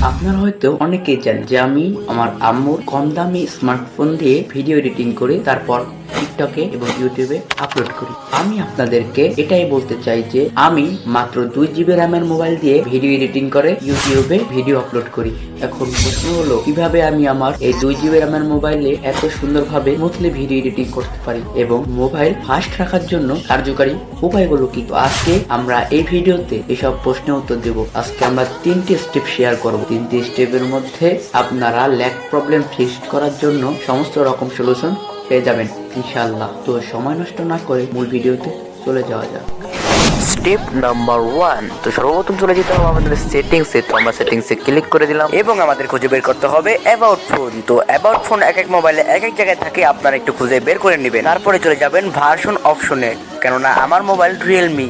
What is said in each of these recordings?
আপনারা হয়তো অনেকেই জানেন যে আমি আমার আম্মুর কম দামি স্মার্টফোন দিয়ে ভিডিও এডিটিং করে তারপর টিকটকে এবং ইউটিউবে আপলোড করি। আমি আপনাদেরকে এটাই বলতে চাই যে আমি মাত্র 2 GB র্যামের মোবাইল দিয়ে ভিডিও এডিটিং করে ইউটিউবে ভিডিও আপলোড করি। এখন প্রশ্ন হলো কিভাবে আমি আমার এই 2 GB র্যামের মোবাইলে এত সুন্দরভাবে স্মুথলি ভিডিও এডিটিং করতে পারি এবং মোবাইল ফাস্ট রাখার জন্য কার্যকারী উপায়গুলো কি। তো আজকে আমরা এই ভিডিওতে এসব প্রশ্নের উত্তর দেব। আজকে আমরা 3টি স্টেপ শেয়ার করব। 3টি স্টেপের মধ্যে আপনারা ল্যাগ প্রবলেম ফিক্স করার জন্য সমস্ত রকম সলিউশন পেয়ে যাবেন ইনশাআল্লাহ। তো সময় নষ্ট না করে মূল ভিডিওতে চলে যাওয়া যাক। Step number 1। তো সর্বপ্রথম চলে যেতে হবে আমাদের সেটিংসে। তো আমরা সেটিংসে ক্লিক করে দিলাম এবং আমাদের খুঁজে বের করতে হবে অ্যাবাউট ফোন। তো অ্যাবাউট ফোন এক এক মোবাইলে এক এক জায়গায় থাকে, আপনারা একটু খুঁজে বের করে নেবেন। তারপরে চলে যাবেন ভার্সন অপশনে, কেননা আমার মোবাইল রিয়েলমি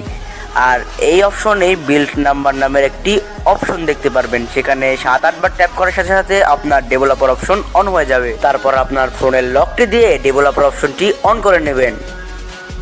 আর এই অপশনে বিল্ড নাম্বার নামের একটি অপশন দেখতে পারবেন। সেখানে 7-8 বার ট্যাপ করার সাথে সাথে আপনার ডেভেলপার অপশন অন হয়ে যাবে। তারপর আপনার ফোনের লকটি দিয়ে ডেভেলপার অপশনটি অন করে নেবেন।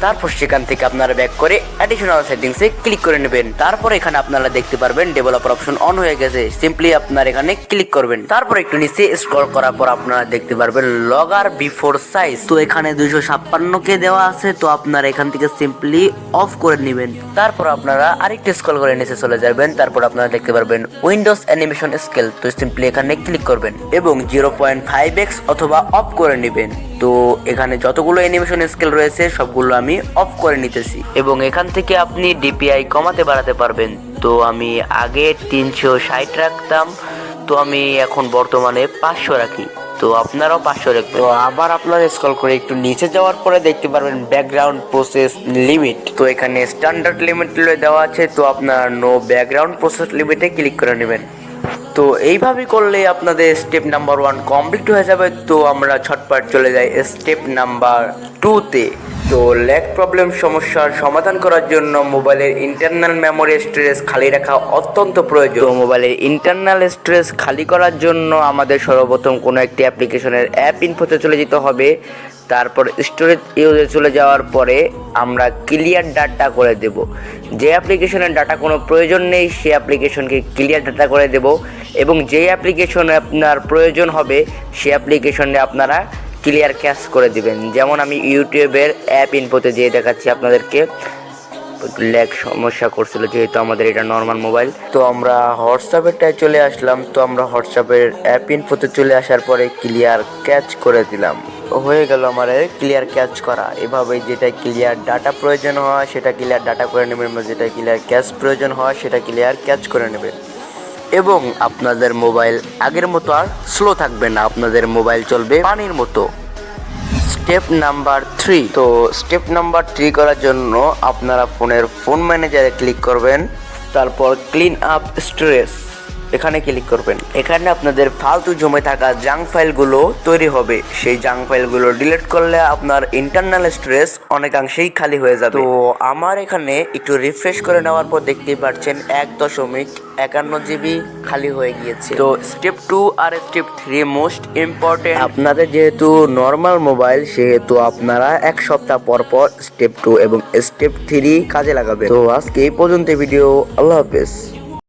তারপর সেখান থেকে আপনারা ব্যাক করে অ্যাডিশনাল সেটিংসে ক্লিক করে নেবেন। তারপর এখানে আপনারা দেখতে পারবেন ডেভেলপার অপশন অন হয়ে গেছে। সিম্পলি আপনারা এখানে ক্লিক করবেন। তারপর একটু নিচে স্ক্রল করার পর আপনারা দেখতে পারবেন লগার বিফোর সাইজ। তো এখানে 256 দেওয়া আছে, তো আপনারা এখান থেকে সিম্পলি অফ করে নেবেন। তারপর আপনারা আরেকটু স্ক্রল করে নিচে চলে যাবেন। তারপর আপনারা দেখতে পারবেন উইন্ডোজ অ্যানিমেশন স্কেল। তো সিম্পলি এখানে ক্লিক করবেন এবং 0.5x অথবা অফ করে নেবেন। তো এখানে যতগুলো অ্যানিমেশন স্কেল রয়েছে সবগুলো আমি অফ করে নিতেছি এবং এখান থেকে আপনি ডিপিআই কমাতে বাড়াতে পারবেন। তো আমি আগে 360 রাখতাম, তো আমি এখন বর্তমানে 500 রাখি। তো আপনারাও 500 রাখবেন। তো আবার আপনারা স্ক্রল করে একটু নিচে যাওয়ার পরে দেখতে পারবেন ব্যাকগ্রাউন্ড প্রসেস লিমিট। তো এখানে স্ট্যান্ডার্ড লিমিট দেওয়া আছে, তো আপনার নো ব্যাকগ্রাউন্ড প্রসেস লিমিটে ক্লিক করে নেবেন। তো এইভাবে করলে আপনাদের স্টেপ নাম্বার 1 কমপ্লিট হয়ে যাবে। তো আমরা ছটপট চলে যাই স্টেপ নাম্বার 2-তে। তো ল্যাগ প্রবলেম সমস্যার সমাধান করার জন্য মোবাইলের ইন্টারনাল মেমোরি স্টোরেজ খালি রাখা অত্যন্ত প্রয়োজন। তো মোবাইলের ইন্টারনাল স্টোরেজ খালি করার জন্য আমাদের সর্বপ্রথম কোনো একটি অ্যাপ্লিকেশনের অ্যাপ ইনফোতে চলে যেতে হবে। তারপর স্টোরেজ ইউজে চলে যাওয়ার পরে আমরা ক্লিয়ার ডাটা করে দেব। যে অ্যাপ্লিকেশনের ডাটা কোনো প্রয়োজন নেই সেই অ্যাপ্লিকেশনকে ক্লিয়ার ডাটা করে দেব এবং যে অ্যাপ্লিকেশনে আপনার প্রয়োজন হবে সেই অ্যাপ্লিকেশনে আপনারা ক্লিয়ার ক্যাশ করে দিবেন। যেমন আমি ইউটিউবের অ্যাপ ইনফোতে দিয়ে দেখাচ্ছি আপনাদেরকে। ল্যাগ সমস্যা করছিল যেহেতু আমাদের এটা নর্মাল মোবাইল। তো আমরা হোয়াটসঅ্যাপেরটায় চলে আসলাম। তো আমরা হোয়াটসঅ্যাপের অ্যাপ ইনফোতে চলে আসার পরে ক্লিয়ার ক্যাচ করে দিলাম। হয়ে গেল আমার ক্লিয়ার ক্যাচ করা। এভাবে যেটা ক্লিয়ার ডাটা প্রয়োজন হয় সেটা ক্লিয়ার ডাটা করে নেবেন, যেটা ক্লিয়ার ক্যাচ প্রয়োজন হয় সেটা ক্লিয়ার ক্যাচ করে নেবেন এবং আপনাদের মোবাইল আগের মতো আর স্লো থাকবে না, আপনাদের মোবাইল চলবে পানির মতো। Step number 3। তো স্টেপ নাম্বার 3 করার জন্য আপনারা ফোনের ফোন ম্যানেজারে ক্লিক করবেন। তারপর ক্লিন আপ স্টোরেজ এখানে ক্লিক করবেন। এখানে আপনাদের ফালতু জমে থাকা জাঙ্ক ফাইলগুলো তৈরি হবে। সেই জাঙ্ক ফাইলগুলো ডিলিট করলে আপনার ইন্টারনাল স্টোরেজ অনেকাংশেই খালি হয়ে যাবে। তো আমার এখানে একটু রিফ্রেশ করে নেওয়ার পর দেখতেই পাচ্ছেন 1.51 GB খালি হয়ে গিয়েছে। তো স্টেপ 2 আর স্টেপ 3 মোস্ট ইম্পর্টেন্ট। আপনাদের যেহেতু নর্মাল মোবাইল সেহেতু আপনারা 1 সপ্তাহ পর পর স্টেপ 2 এবং স্টেপ 3 কাজে লাগাবেন। তো আজকে এই পর্যন্ত ভিডিও। আল্লাহ হাফেজ।